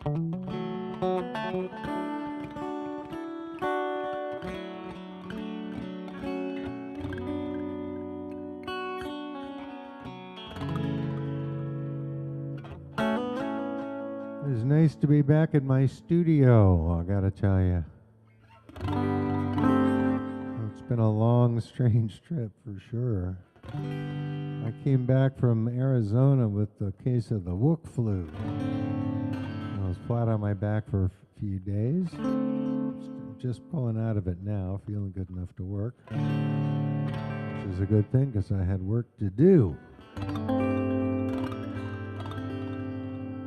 It's nice to be back in my studio, I gotta tell you. It's been a long, strange trip for sure. I came back from Arizona with a case of the Wook flu. I was flat on my back for a few days. Just pulling out of it now, feeling good enough to work. Which is a good thing because I had work to do.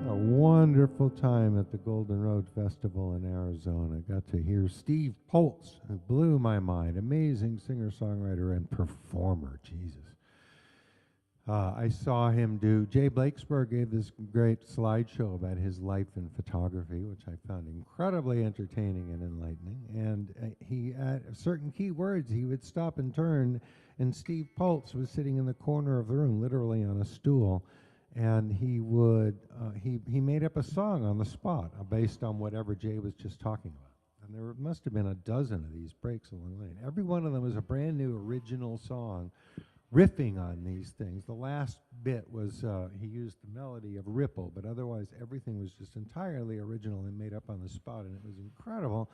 A wonderful time at the Golden Road Festival in Arizona. Got to hear Steve Poltz, who blew my mind. Amazing singer-songwriter and performer, Jesus. I saw him do, Jay Blakesberg gave this great slideshow about his life in photography, which I found incredibly entertaining and enlightening. And he, at certain key words, he would stop and turn, and Steve Poltz was sitting in the corner of the room, literally on a stool, and he would, he made up a song on the spot based on whatever Jay was just talking about. And there must have been a dozen of these breaks along the way. Every one of them was a brand new original song riffing on these things. The last bit was, he used the melody of Ripple, but otherwise everything was just entirely original and made up on the spot, and it was incredible.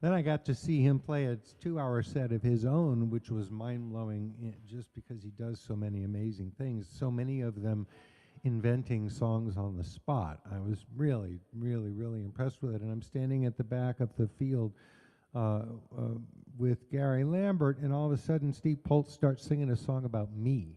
Then I got to see him play a 2-hour set of his own, which was mind-blowing just because he does so many amazing things, so many of them inventing songs on the spot. I was really, really, really impressed with it, and I'm standing at the back of the field with Gary Lambert, and all of a sudden Steve Poltz starts singing a song about me.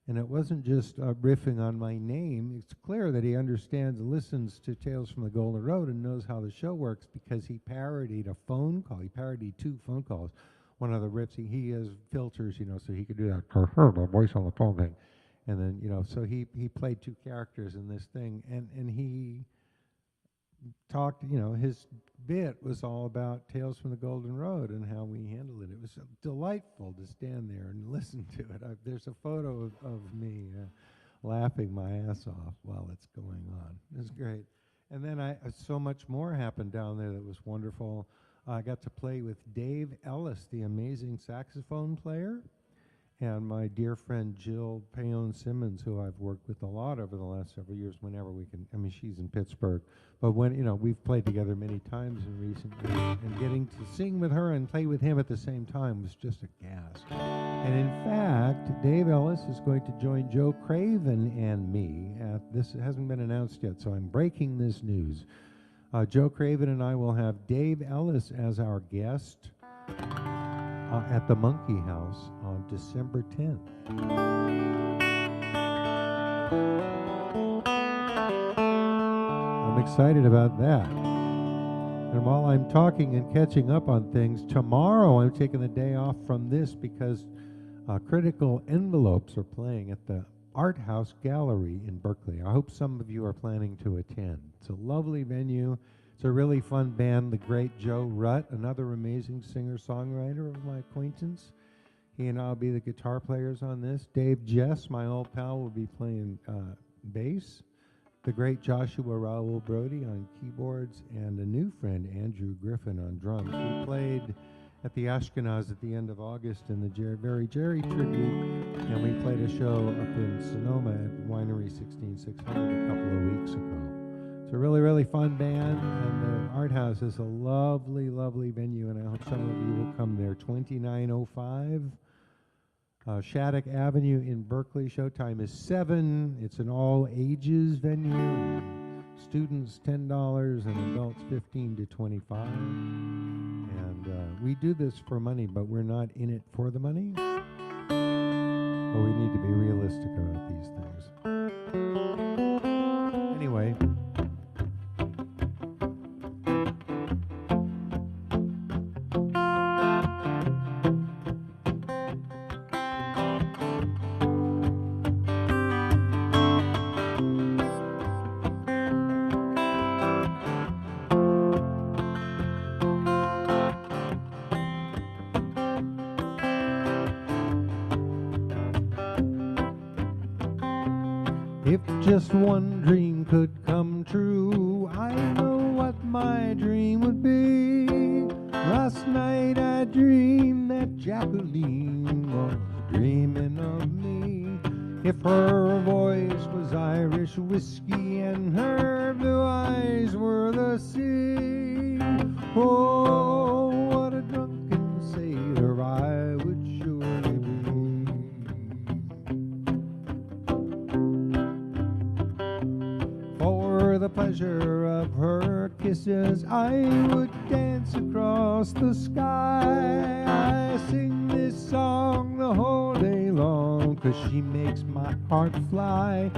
And it wasn't just riffing on my name. It's clear that he understands and listens to Tales from the Golden Road and knows how the show works because he parodied a phone call. He parodied 2 phone calls. One of the riffs, he has filters, you know, so he could do that, the voice on the phone thing. And then, you know, so he played 2 characters in this thing, and he talked, you know, his bit was all about Tales from the Golden Road and how we handled it. It was delightful to stand there and listen to it. There's a photo of me laughing my ass off while it's going on. It was great. And then so much more happened down there that was wonderful. I got to play with Dave Ellis, the amazing saxophone player, and my dear friend Jill Payon-Simmons, who I've worked with a lot over the last several years whenever we can. I mean, she's in Pittsburgh. But when, you know, we've played together many times in recent years, and getting to sing with her and play with him at the same time was just a gas. And in fact, Dave Ellis is going to join Joe Craven and me at this. It hasn't been announced yet, so I'm breaking this news. Joe Craven and I will have Dave Ellis as our guest at the Monkey House on December 10th. I'm excited about that. And while I'm talking and catching up on things, tomorrow I'm taking the day off from this because Critical Envelopes are playing at the Art House Gallery in Berkeley. I hope some of you are planning to attend. It's a lovely venue. It's a really fun band. The great Joe Rutt, another amazing singer-songwriter of my acquaintance. He and I will be the guitar players on this. Dave Jess, my old pal, will be playing bass. The great Joshua Raoul Brody on keyboards, and a new friend, Andrew Griffin, on drums. We played at the Ashkenaz at the end of August in the Very Jerry tribute, and we played a show up in Sonoma at Winery 16600 a couple of weeks ago. It's a really, really fun band, and the Art House is a lovely, lovely venue, and I hope some of you will come there. 2905 Shattuck Avenue in Berkeley. Showtime is 7. It's an all-ages venue. Students $10 and adults 15 to 25. And we do this for money, but we're not in it for the money. But we need to be realistic about these things. Anyway. If just one dream could come true, I know my dream would be. Last night I dreamed that Jacqueline was dreaming of me. If her voice was Irish whiskey and her blue eyes were the sea, oh, what a drunken sailor I would surely be. For the pleasure of her kisses I would dance across the sky. I sing this song the whole day long, 'cause she makes my heart fly.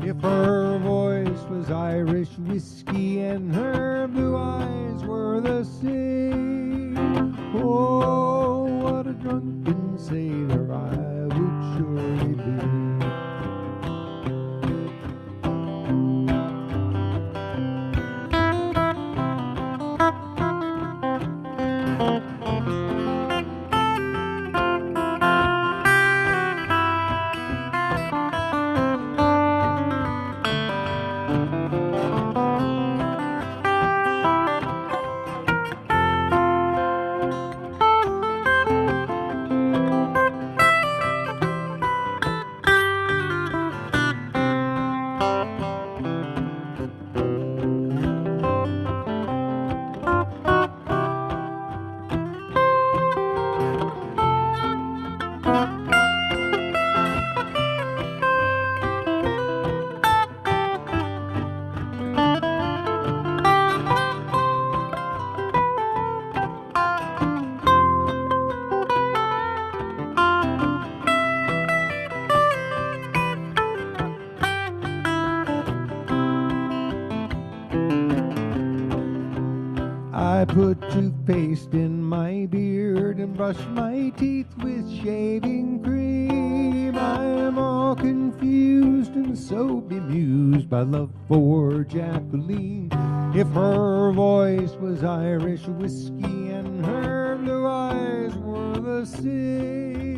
If her voice was Irish whiskey and her blue eyes were the sea, oh, what a drunken sailor I would surely be. I put toothpaste in my beard and brush my teeth with shaving cream. I'm all confused and so bemused by love for Jacqueline. If her voice was Irish whiskey and her blue eyes were the sea,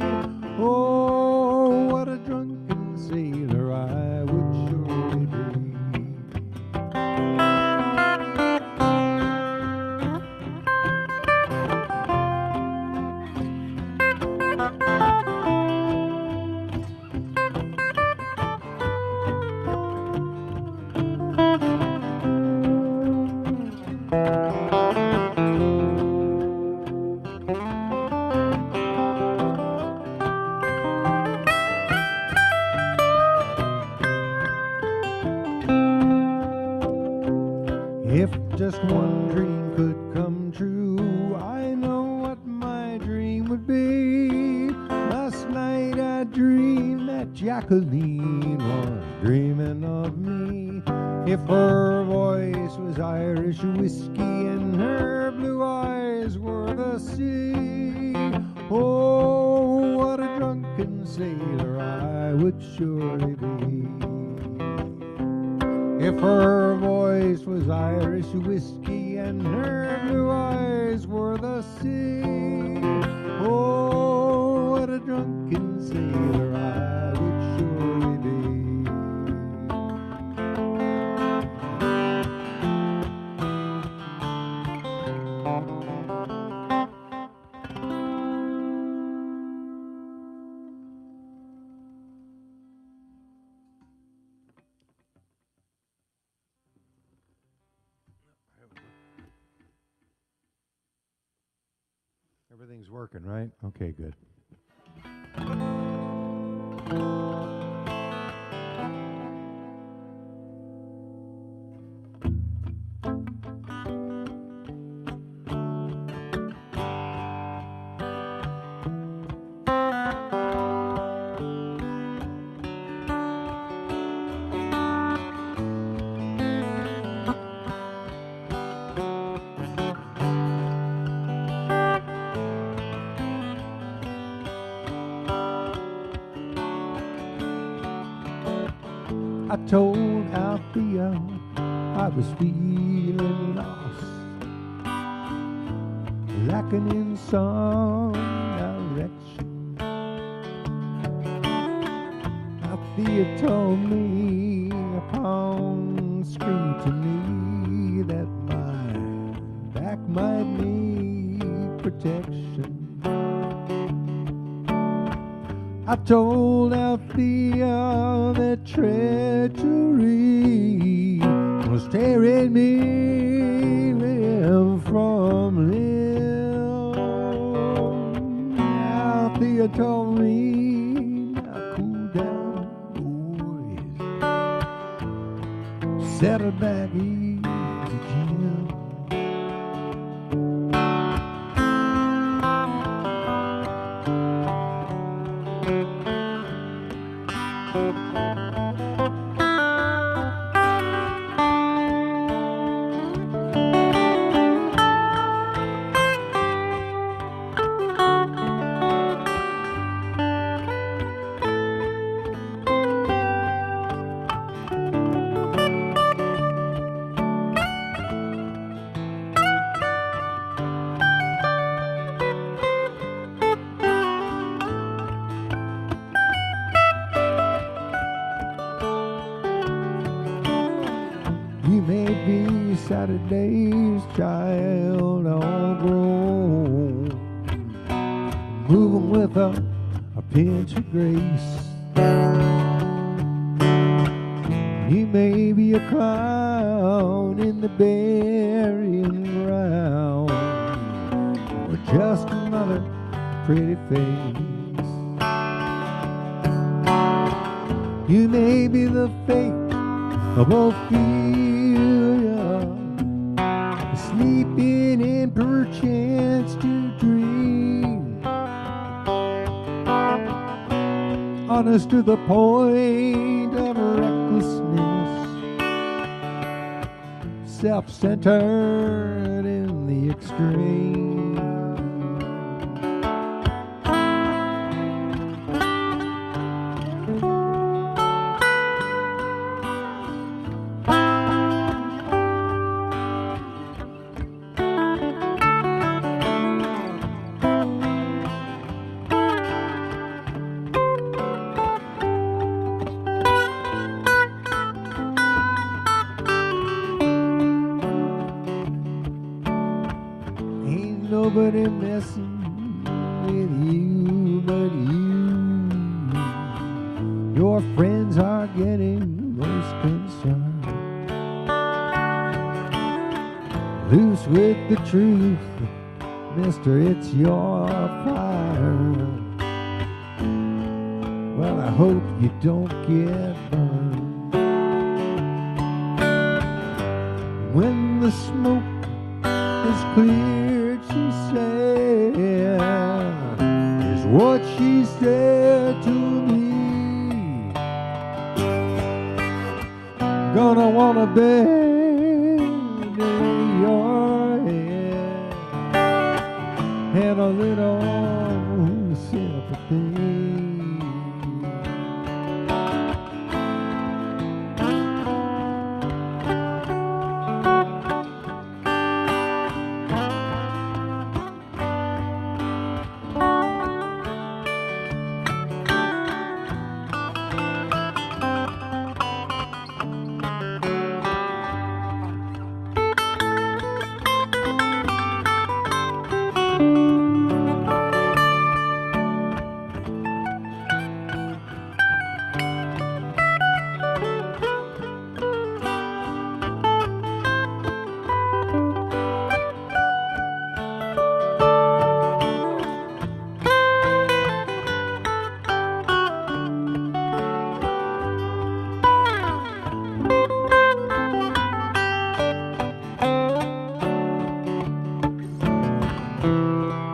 oh, what a drunken sailor I would surely be. If just one dream could come true, I know what my dream would be. Last night I dreamed that Jacqueline was dreaming of me. If her voice was Irish whiskey and her blue eyes were the sea, oh, what a drunken sailor I would surely be. If her voice was Irish whiskey and her blue eyes were the sea, oh, what a drunken sailor I would surely be. Everything's working, right? Okay, good. I told Althea I was feeling lost, lacking in some direction. Althea told me upon scrutiny that my back might need protection. I told Althea that treachery was tearing me limb from limb. Althea told me, now cool down, boys. Settle back easy, Jim. You may be Saturday's child, all grown, moving with a pinch of grace. You may be a clown in the burying ground, or just another pretty face. You may be the fate of Ophelia, sleeping in perchance to dream, honest to the point of recklessness, self-centered in the extreme. Nobody messing with you but you. Your friends are getting most concerned. Loose with the truth, mister, it's your fire. Well, I hope you don't get burned. When the smoke is cleared, she said, is what she said to me. Gonna wanna bend in your head and a little sympathy.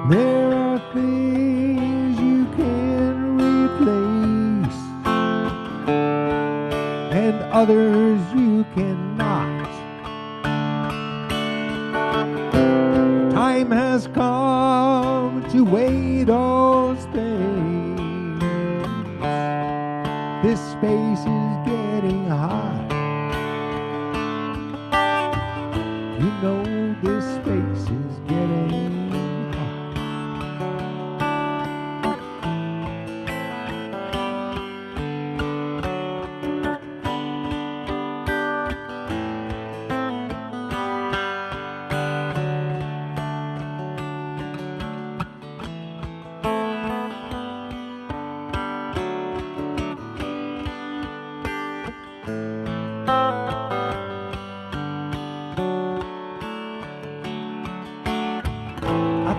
There are things you can replace and others you cannot. Time has come to weigh those things. This space is getting hot. You know this space is getting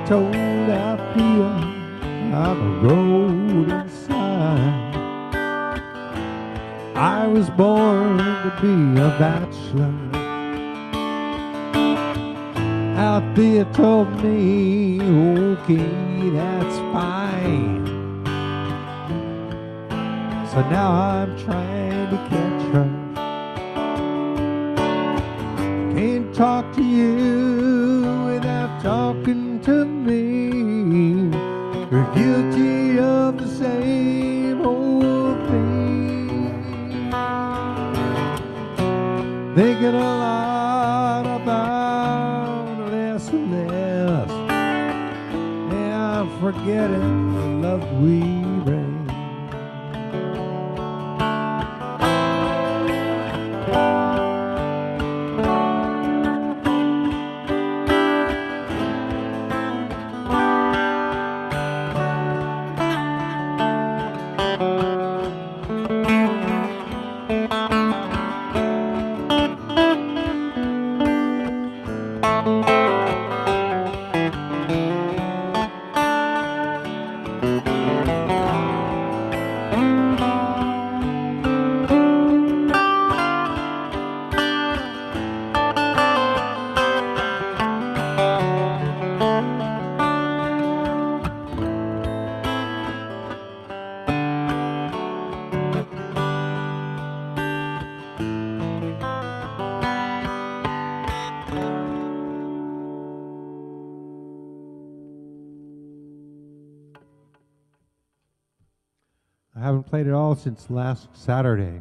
told Althea I'm a road inside. I was born to be a bachelor. Althea told me, okay, that's fine. So now I'm trying to catch her. Can't talk to you without talking to me. You're guilty of the same old thing. Thinking a lot about less and less. Yeah, I'm forgetting the love we bring. I haven't played it all since last Saturday. I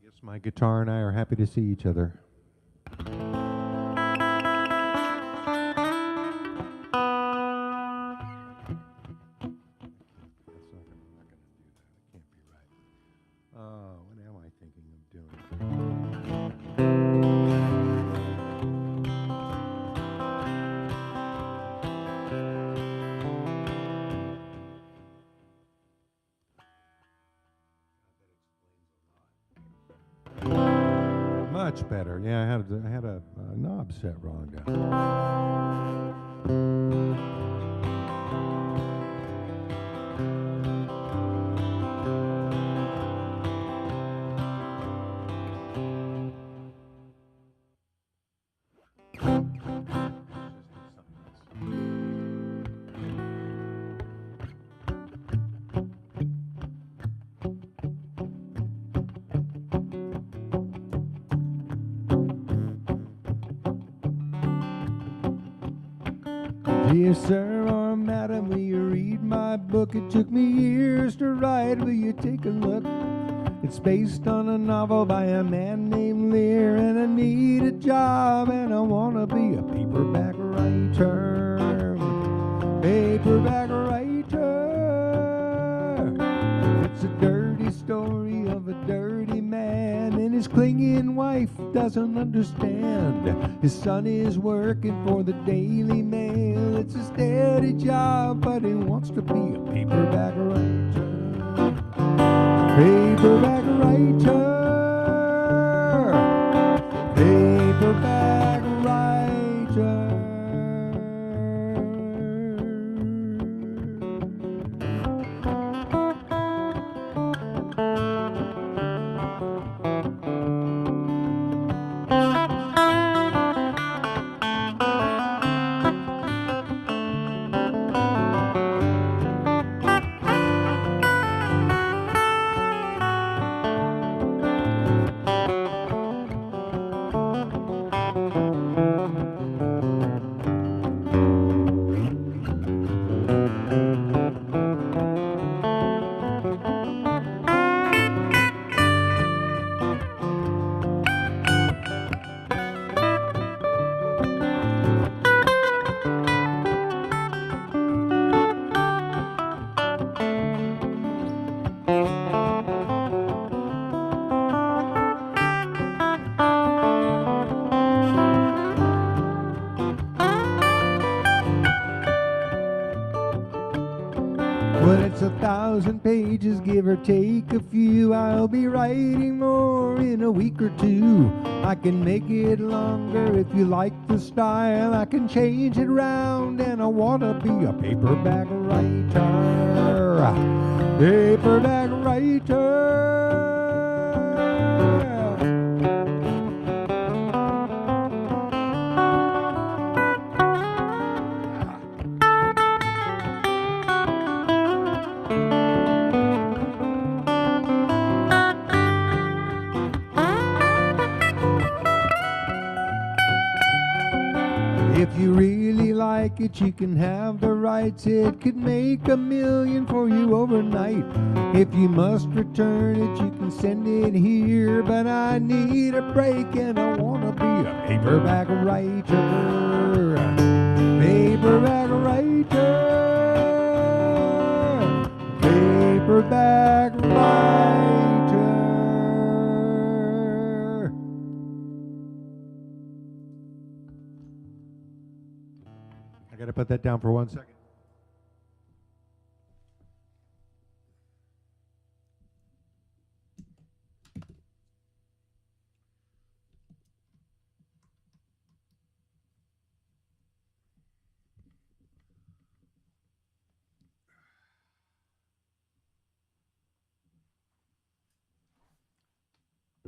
guess my guitar and I are happy to see each other. What am I thinking of doing? Much better. Yeah, I had a knob set wrong down. Dear sir or madam, will you read my book? It took me years to write, will you take a look? It's based on a novel by a man named Lear, and I need a job and I want to be a paperback writer. Paperback writer. It's a dirty story of a dirty man, and his clinging wife doesn't understand. His son is working for the Daily Mail. It's a steady job, but he wants to be a paperback writer. Paperback writer. Paperback writer. When it's 1,000 pages, give or take a few, I'll be writing more or in a week or two. I can make it longer if you like the style. I can change it round, and I wanna be a paperback writer. Paperback writer. If you really like it, you can have the rights. It could make $1 million for you overnight. If you must return it, you can send it here. But I need a break, and I wanna be a paperback writer. Paperback writer. Paperback writer. I gotta put that down for 1 second.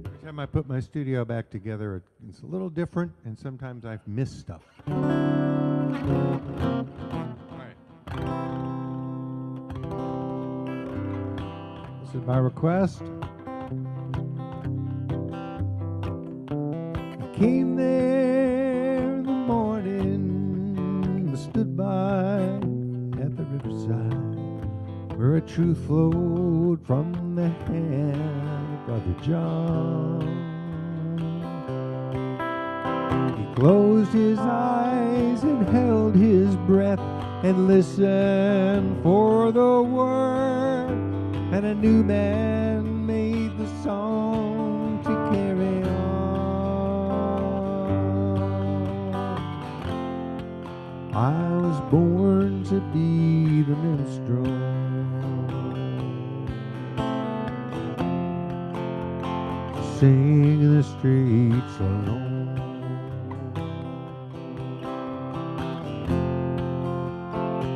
Every time I put my studio back together, it's a little different, and sometimes I've missed stuff. All right. This is my request. I came there in the morning, stood by at the riverside, where a truth flowed from the hand of Brother John. He closed his eyes and held his breath and listened for the word, and a new man made the song to carry on. I was born to be the minstrel, sing in the streets alone,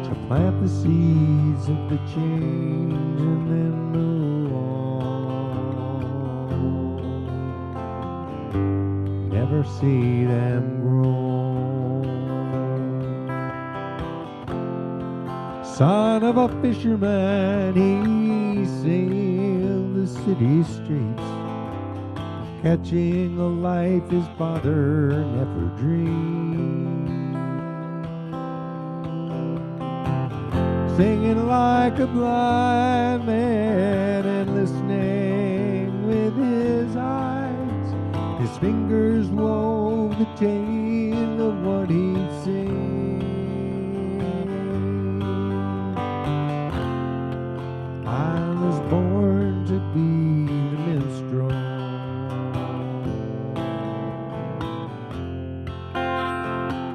to plant the seeds of the change and then move on, never see them grow. Son of a fisherman, he sailed the city streets, catching a life his father never dreamed, singing like a blind man and listening with his eyes. His fingers wove the tale of what he'd seen. I was born to be the minstrel,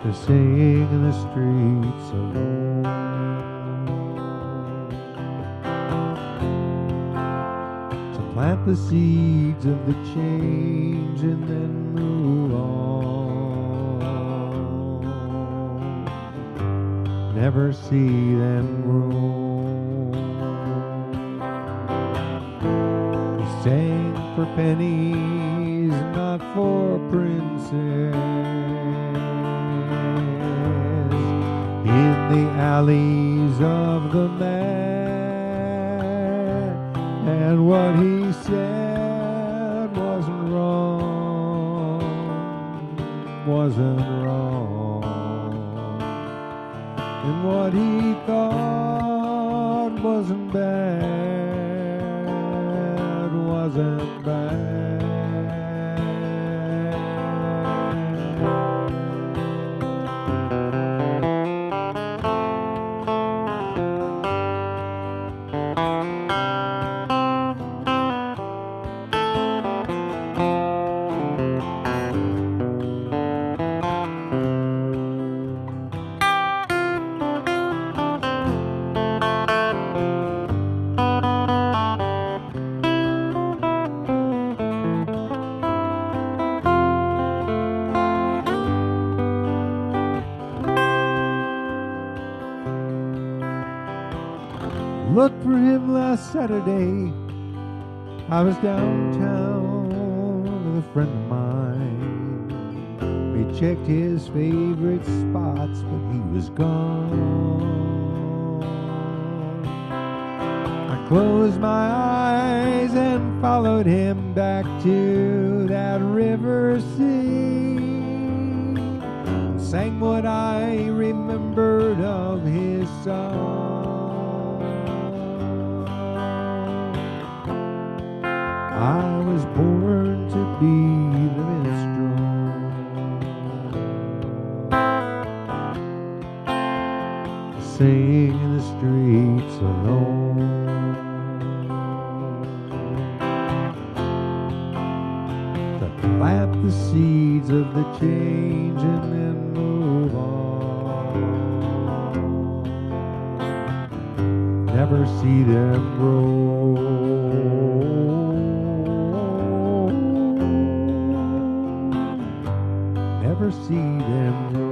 to sing in the streets alone, to plant the seeds of the change and then move on, never see them grow. He sang for pennies, not for princes, in the alleys of the man, and what he said wasn't wrong, wasn't wrong, and what he thought wasn't bad, wasn't bad. looked for him last Saturday. I was downtown with a friend of mine. We checked his favorite spots, but he was gone. I closed my eyes and followed him back to that river scene, sang what I remembered of his song. I was born to be living strong, singing in the streets alone. To plant the seeds of the change and then move on. Never see them grow. Never see them grow.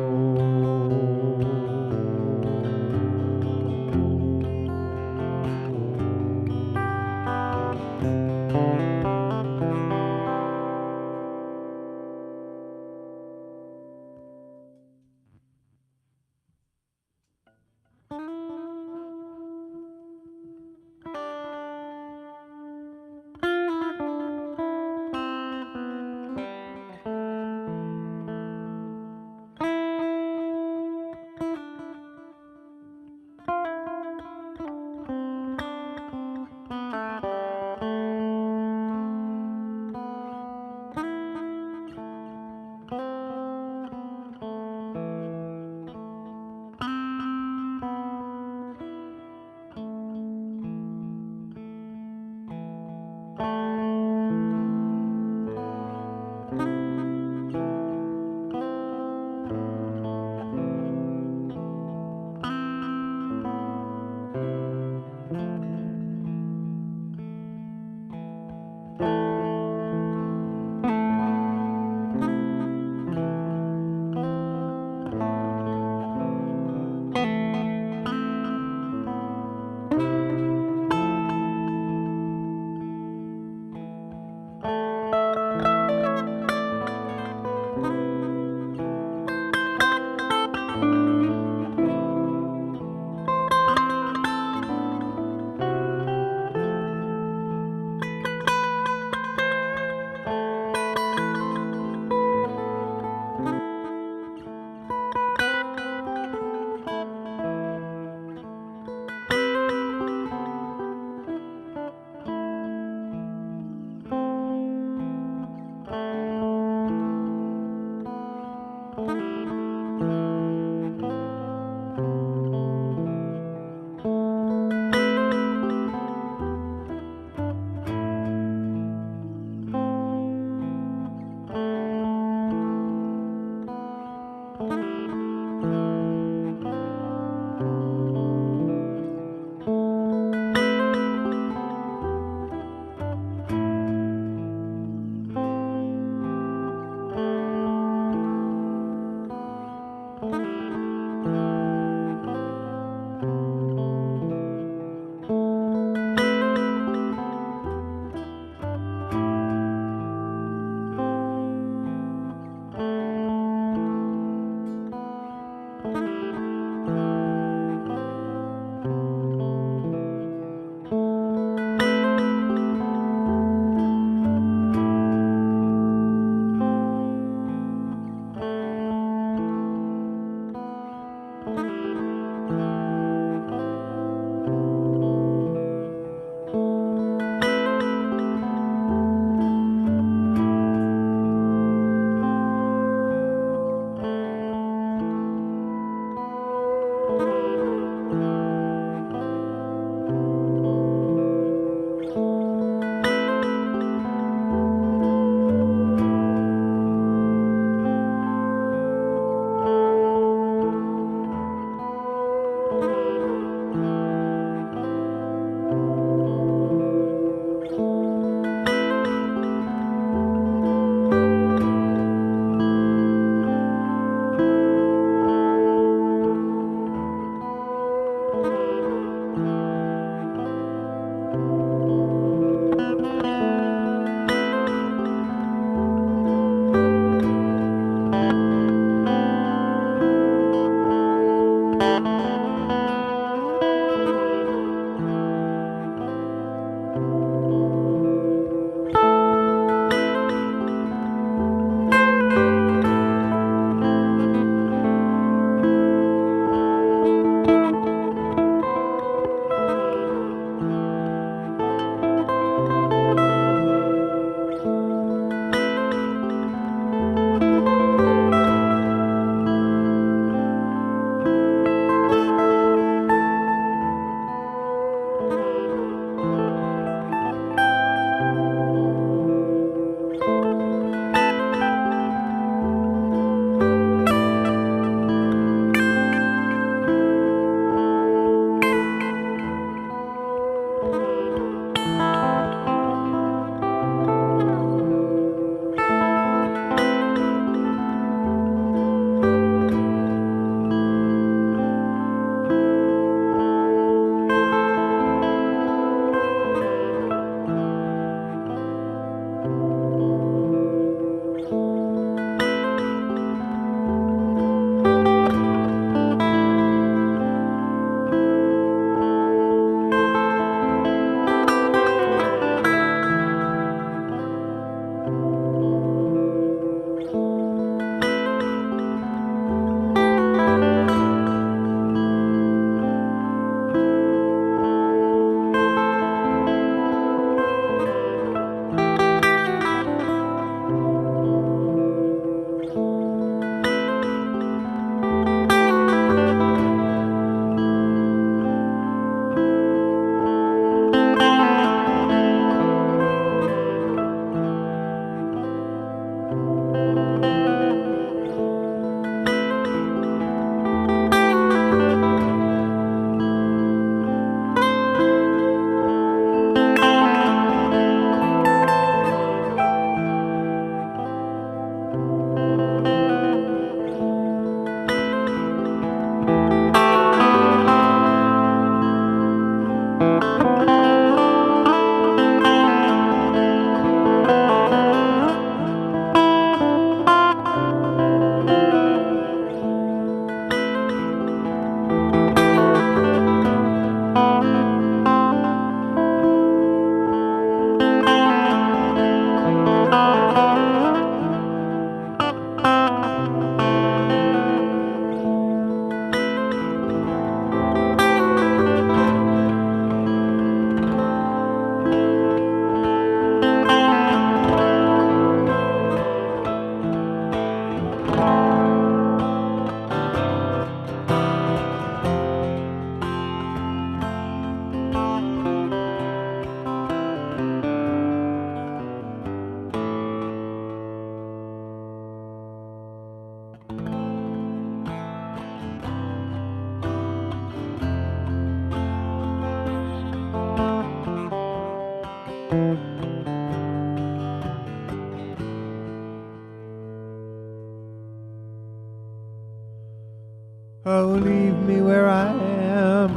Oh, leave me where I am,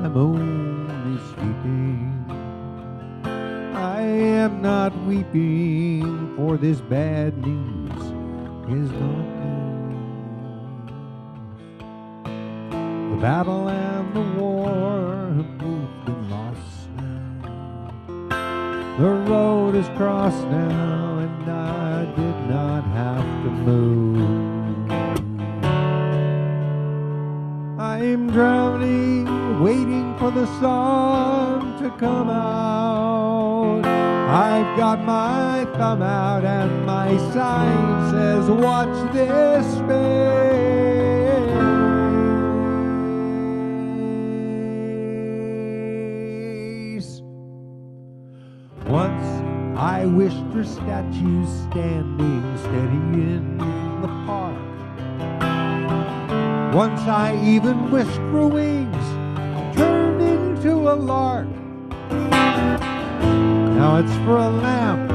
I'm only sleeping. I am not weeping, for this bad news is not news. The battle and the war have both been lost now. The road is crossed now, and I did not have to move. I'm drowning, waiting for the sun to come out. I've got my thumb out and my sign says, watch this space. Once I wished for statues standing steady in the park. Once I even wished for wings turned into a lark. Now it's for a lamp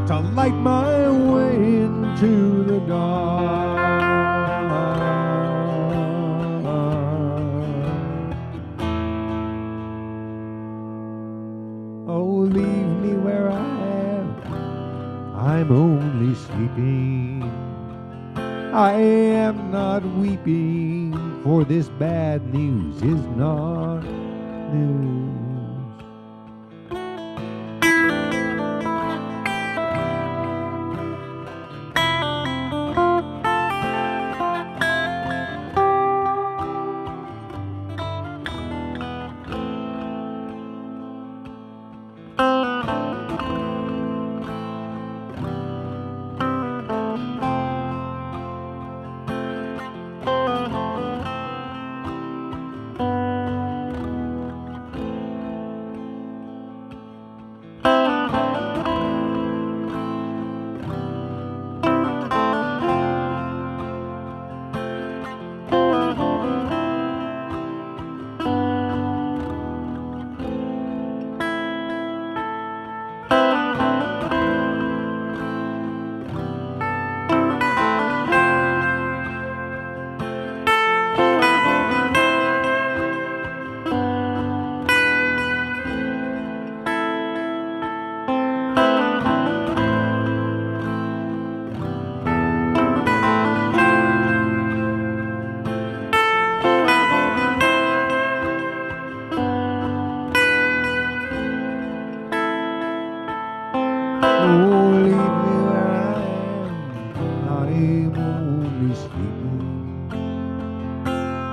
to light my way into the dark. Oh, leave me where I am, I'm only only sleeping. I am not weeping, for this bad news is not news.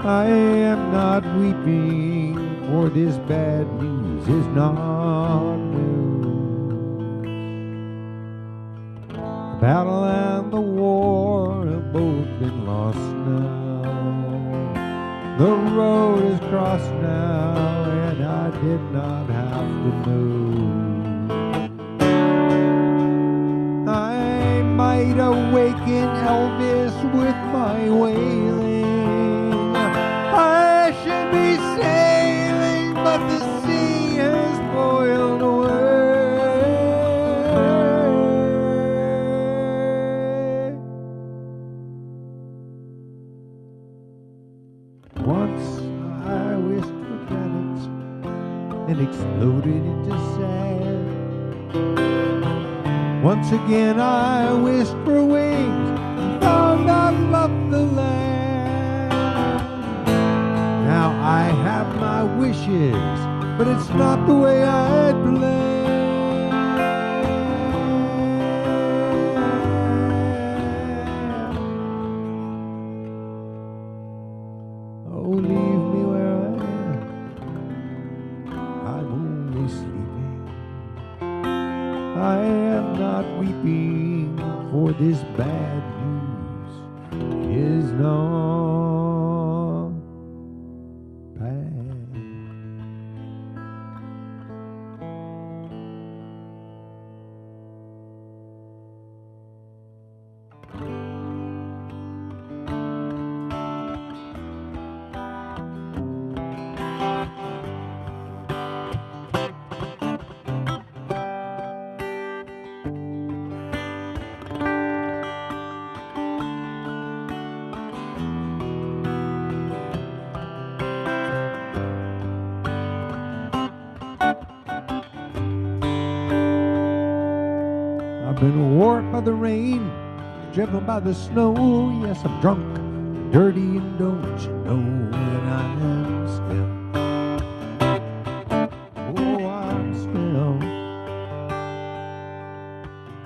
I am not weeping, for this bad news is not news. The battle and the war have both been lost now. The road is crossed now, and I did not have to move. I might awaken Elvis with my wailing. I should be sailing, but the sea has boiled away. Once I wished for planets and exploded into sand. Once again I wished for wings and found I loved the land. Now I have my wishes, but it's not the way I'd planned. Oh, leave me where I am. I'm only sleeping. I am not weeping, for this bad news is not bad. I've been warped by the rain, driven by the snow. Yes, I'm drunk, dirty, and don't you know that I am still? Oh, I'm still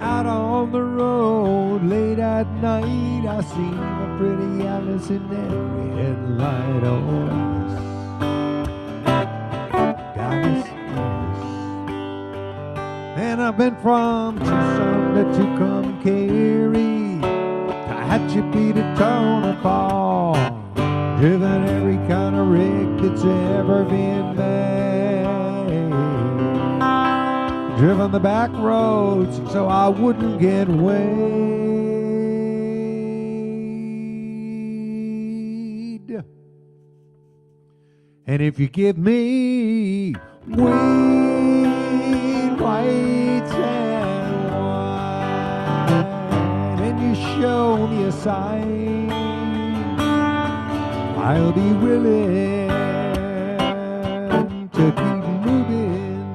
out on the road late at night. I seen a pretty Alice in every headlight. Oh, Alice, and I've been from Tucson to Tucumcari, Tehachapi to Tonopah, driven every kind of rig that's ever been made, driven the back roads so I wouldn't get weighed. And if you give me weed, whites and wine, and you show me a sign, I'll be willing to keep moving.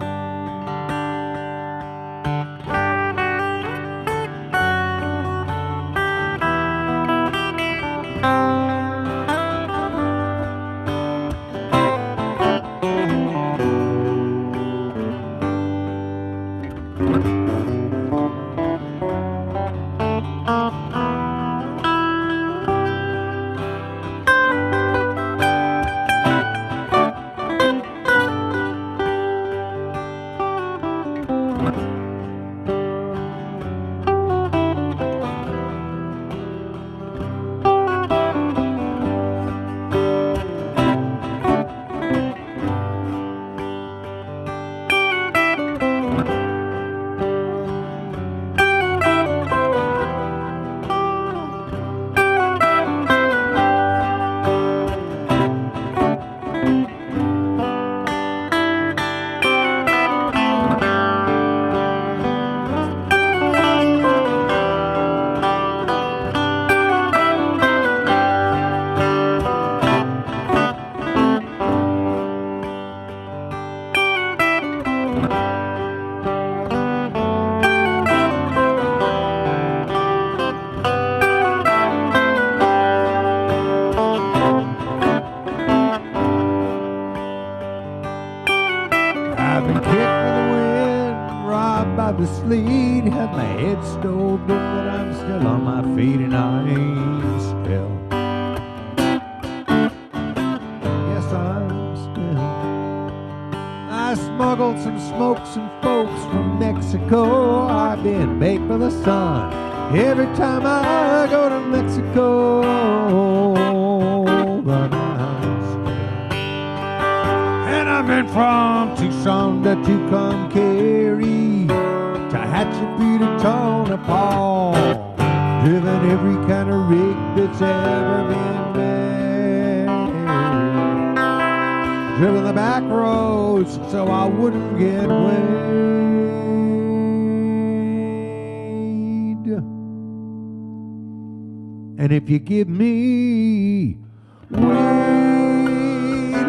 still on my feet and I ain't still. Yes, I'm still. I smuggled some smokes and folks from Mexico. I've been baked by the sun every time I go to Mexico. But I'm still. And I've been from Tucson to Tucumcari, Tehachapi to Tonopah, driven every kind of rig that's ever been made, driven the back roads so I wouldn't get weighed. And if you give me weed,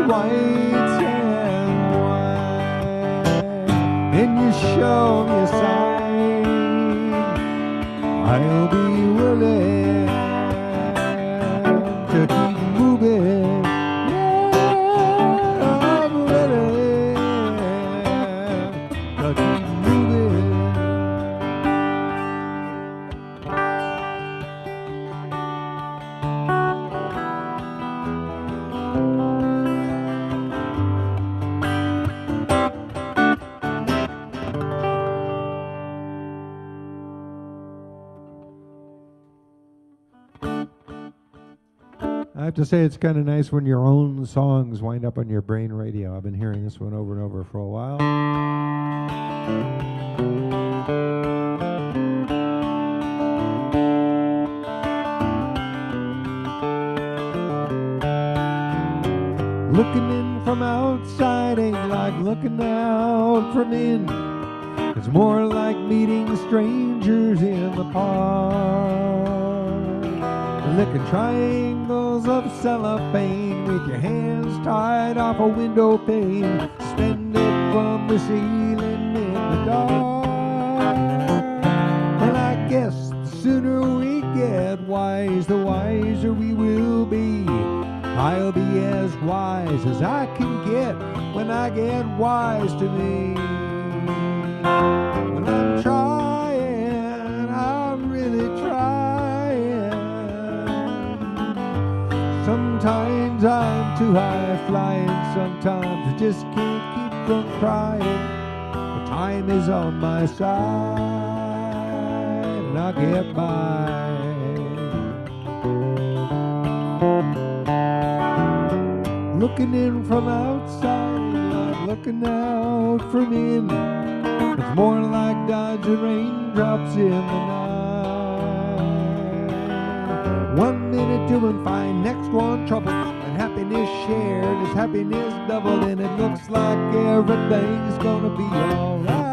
whites and wine, and you show me a sign, I'll be willing to keep moving. Yeah, I'm willing to keep moving. I have to say it's kind of nice when your own songs wind up on your brain radio. I've been hearing this one over and over for a while. Looking in from outside ain't like looking out from in. It's more like meeting strangers in the park, licking triangles of cellophane with your hands tied off a window pane, suspended from the ceiling in the dark. Well, I guess the sooner we get wise, the wiser we will be. I'll be as wise as I can get when I get wise to me. When I'm trying, I'm really trying. Sometimes I'm too high flying, sometimes I just can't keep from crying. But time is on my side and I'll get by. Looking in from outside, like looking out from in. It's more like dodging raindrops in the night. 1 minute doing fine, next one trouble. And happiness shared is happiness doubled, and it looks like everything's gonna be alright.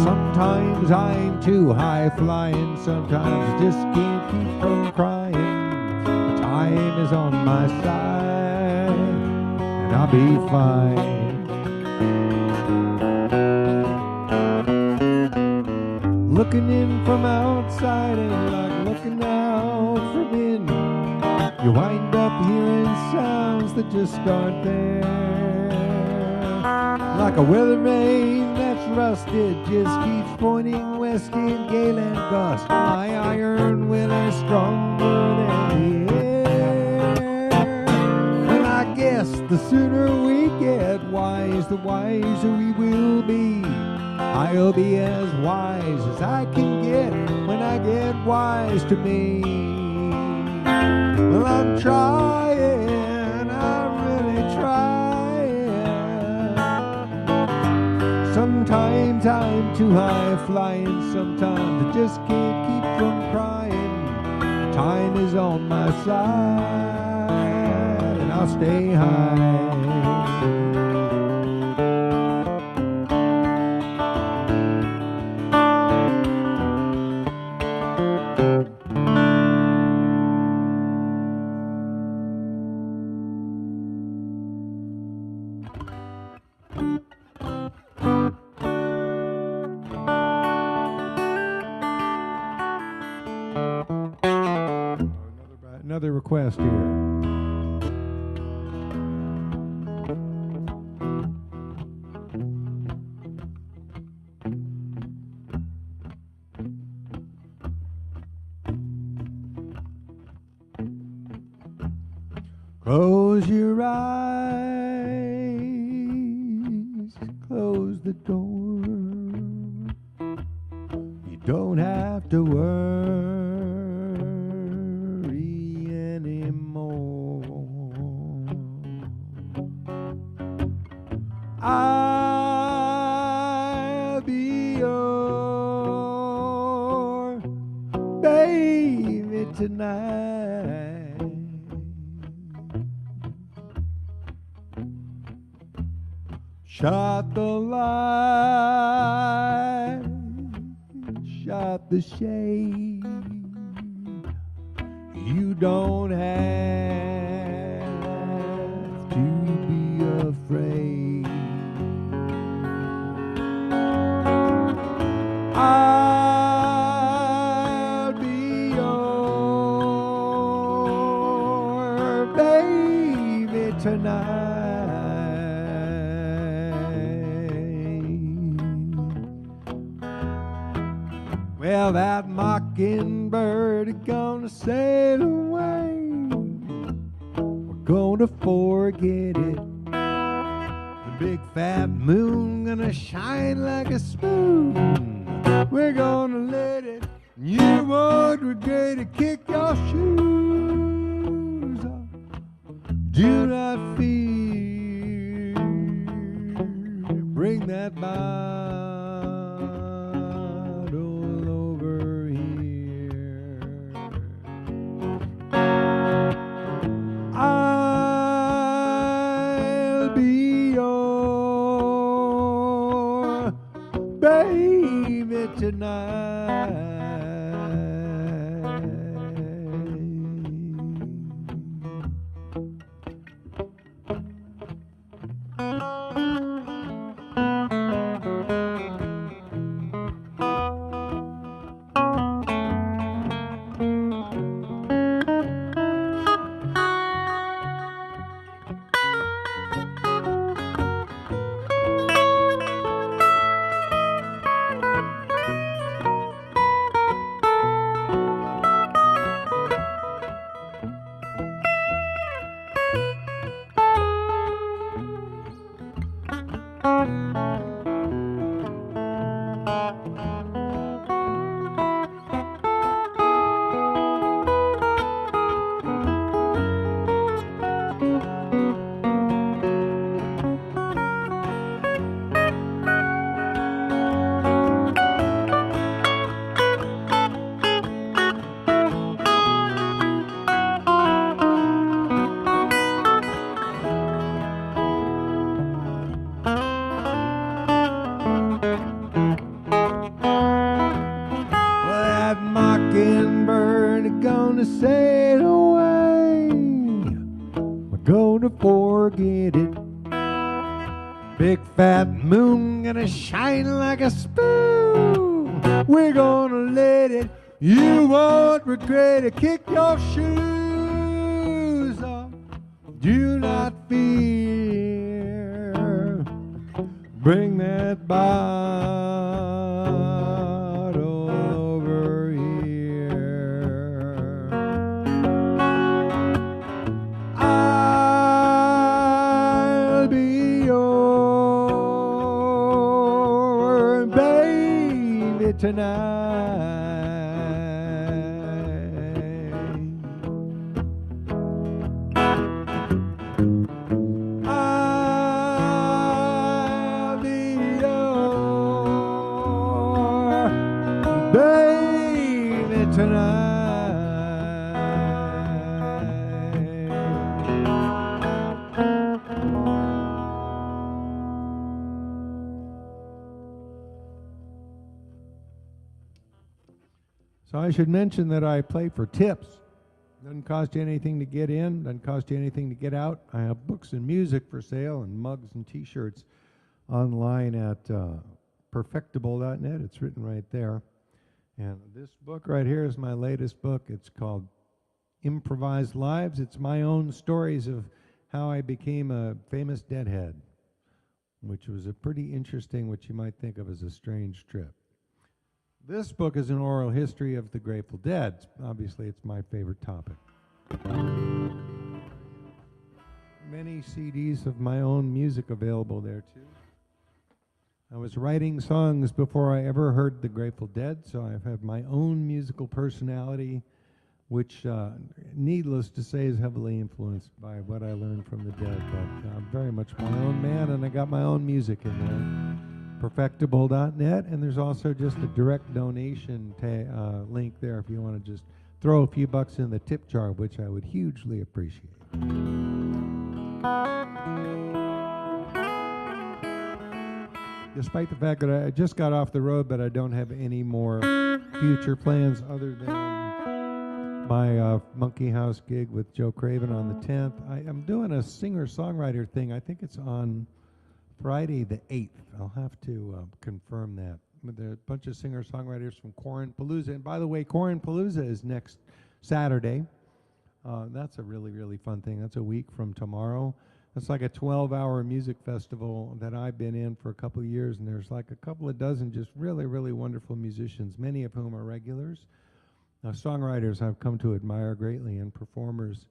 Sometimes I'm too high flying, sometimes I just can't keep from crying. The time is on my side, and I'll be fine. Looking in from outside ain't like looking out from in. You wind up hearing sounds that just aren't there. Like a weather vane that's rusted, just keeps pointing west in gale and gust. My iron will is stronger than the air. Well, I guess the sooner we get wise, the wiser we will be. I'll be as wise as I can get when I get wise to me. Well, I'm trying, I'm really trying. Sometimes I'm too high flying, sometimes I just can't keep from crying. always on my side, and I'll stay high. Another request here. Close your eyes, close the door. You don't have to worry anymore. I'll be your baby tonight. Shut the light, shut the shade. You don't have to be afraid. I'll be your baby tonight. Well, that mockingbird is gonna sail away. We're gonna forget it. The big fat moon gonna shine like a spoon. We're gonna let it. You won't regret it. Kick your shoes off. Do not fear. Bring that bottle over here. I'll be your baby tonight. Mockingbird is gonna sail away. We're gonna forget it. Big fat moon gonna shine like a spoon. We're gonna let it. You won't regret it. Kick your shoes off. Do not fear. Bring that bottle over here. I'll be your baby tonight. Baby tonight. I should mention that I play for tips. Doesn't cost you anything to get in, doesn't cost you anything to get out. I have books and music for sale and mugs and t-shirts online at perfectible.net. It's written right there. And this book right here is my latest book. It's called Improvised Lives. It's my own stories of how I became a famous deadhead, which was a pretty interesting, what you might think of as a strange trip. This book is an oral history of the Grateful Dead. Obviously, it's my favorite topic. Many CDs of my own music available there, too. I was writing songs before I ever heard the Grateful Dead, so I've had my own musical personality, which, needless to say, is heavily influenced by what I learned from the Dead. But I'm very much my own man, and I got my own music in there. Perfectible.net, and there's also just a direct donation link there if you want to just throw a few bucks in the tip jar, which I would hugely appreciate. Despite the fact that I just got off the road, but I don't have any more future plans other than my Monkey House gig with Joe Craven on the 10th. I'm doing a singer-songwriter thing. I think it's on Friday the 8th. I'll have to confirm that. There are a bunch of singer-songwriters from Palooza. And by the way, Palooza is next Saturday. That's a really, really fun thing. That's a week from tomorrow. It's like a 12-hour music festival that I've been in for a couple of years, and there's like a couple of dozen just really, really wonderful musicians, many of whom are regulars. Songwriters I've come to admire greatly, and performers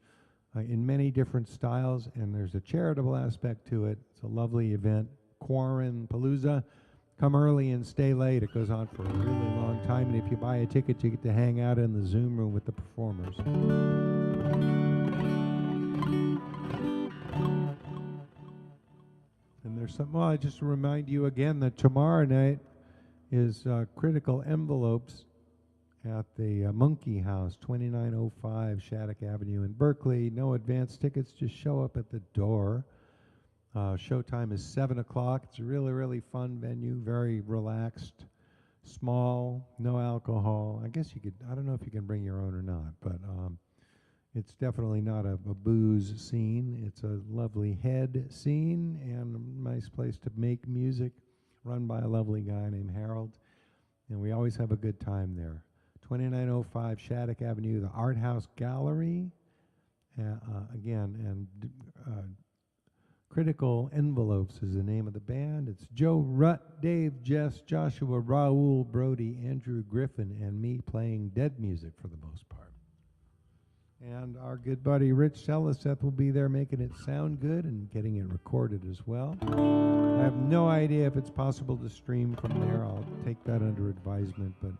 in many different styles, and there's a charitable aspect to it. It's a lovely event. Palooza. Come early and stay late. It goes on for a really long time, and if you buy a ticket, you get to hang out in the Zoom room with the performers. And there's something, well, I just remind you again that tomorrow night is Critical Envelopes at the Monkey House, 2905 Shattuck Avenue in Berkeley. No advance tickets, just show up at the door. Showtime is 7 o'clock. It's a really, really fun venue, very relaxed, small, no alcohol. I guess you could, I don't know if you can bring your own or not, but it's definitely not a booze scene. It's a lovely head scene and a nice place to make music, run by a lovely guy named Harold. And we always have a good time there. 2905 Shattuck Avenue, the Art House Gallery. Critical Envelopes is the name of the band. It's Joe Rutt, Dave, Jess, Joshua, Raoul, Brody, Andrew Griffin, and me playing Dead music for the most part. And our good buddy Rich Seliseth will be there making it sound good and getting it recorded as well. I have no idea if it's possible to stream from there. I'll take that under advisement, but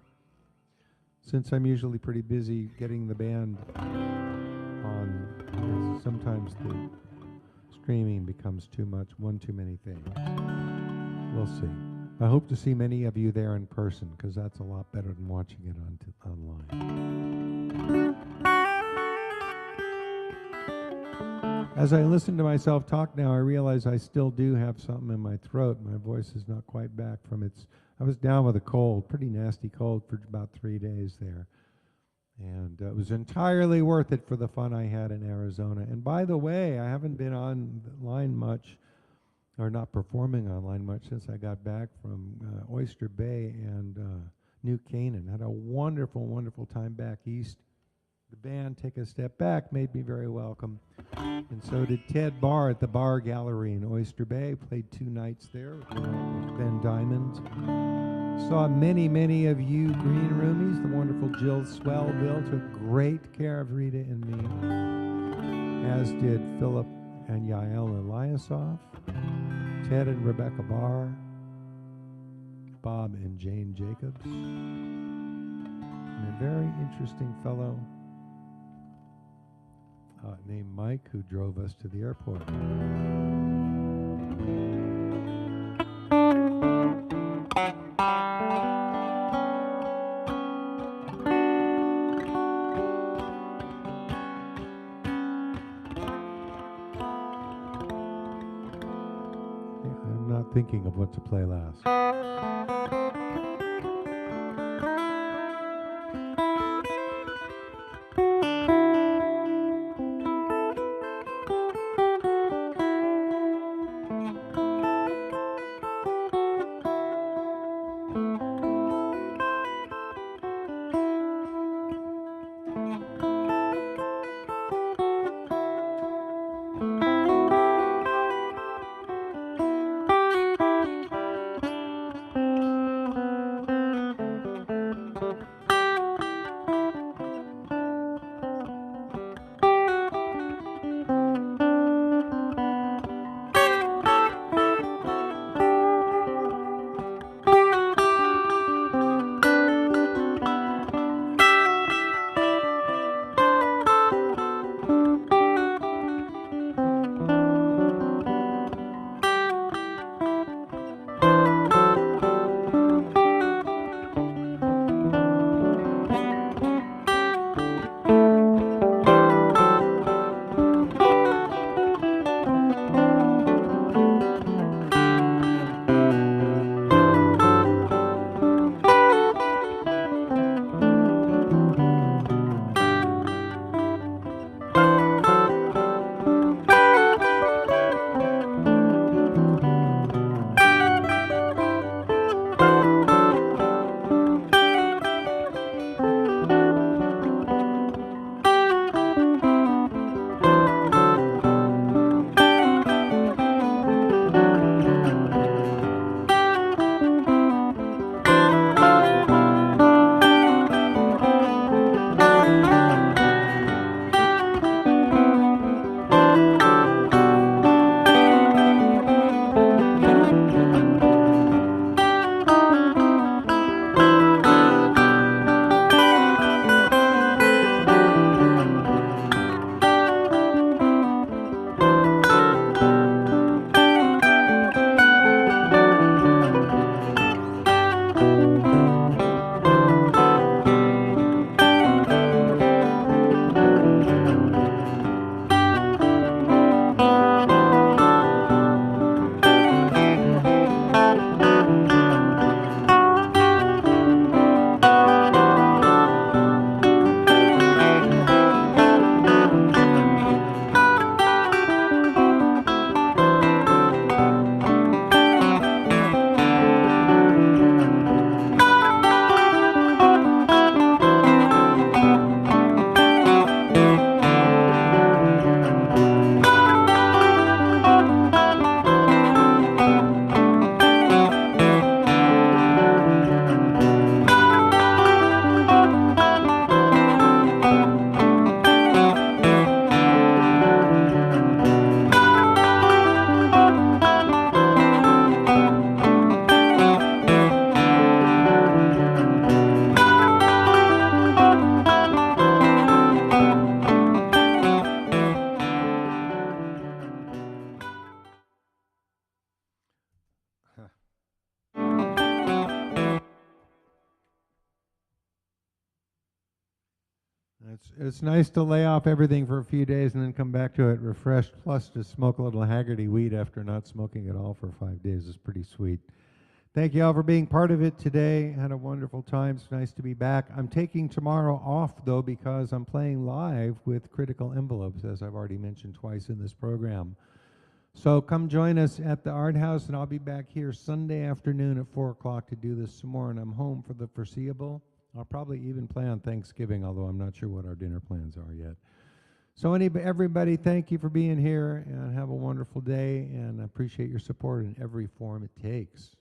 since I'm usually pretty busy getting the band on, sometimes the streaming becomes too much, one too many things. We'll see. I hope to see many of you there in person, because that's a lot better than watching it online. As I listen to myself talk now, I realize I still do have something in my throat. My voice is not quite back from its... I was down with a cold, pretty nasty cold for about 3 days there. And it was entirely worth it for the fun I had in Arizona. And by the way, I haven't been online much, or not performing online much, since I got back from Oyster Bay and New Canaan. Had a wonderful, wonderful time back east. The band, Take a Step Back, made me very welcome. And so did Ted Barr at the Bar Gallery in Oyster Bay. Played 2 nights there with Ben Diamond. Saw many, many of you green roomies. The wonderful Jill Swellville took great care of Rita and me, as did Philip and Yael Eliasov, Ted and Rebecca Barr, Bob and Jane Jacobs, and a very interesting fellow named Mike, who drove us to the airport. I'm not thinking of what to play last. It's nice to lay off everything for a few days and then come back to it refreshed, plus to smoke a little Haggerty weed after not smoking at all for 5 days is pretty sweet. Thank you all for being part of it today. Had a wonderful time. It's nice to be back. I'm taking tomorrow off, though, because I'm playing live with Critical Envelopes, as I've already mentioned twice in this program. So come join us at the Art House, and I'll be back here Sunday afternoon at 4 o'clock to do this some more, and I'm home for the foreseeable. I'll probably even play on Thanksgiving, although I'm not sure what our dinner plans are yet. So everybody, thank you for being here, and have a wonderful day, and I appreciate your support in every form it takes.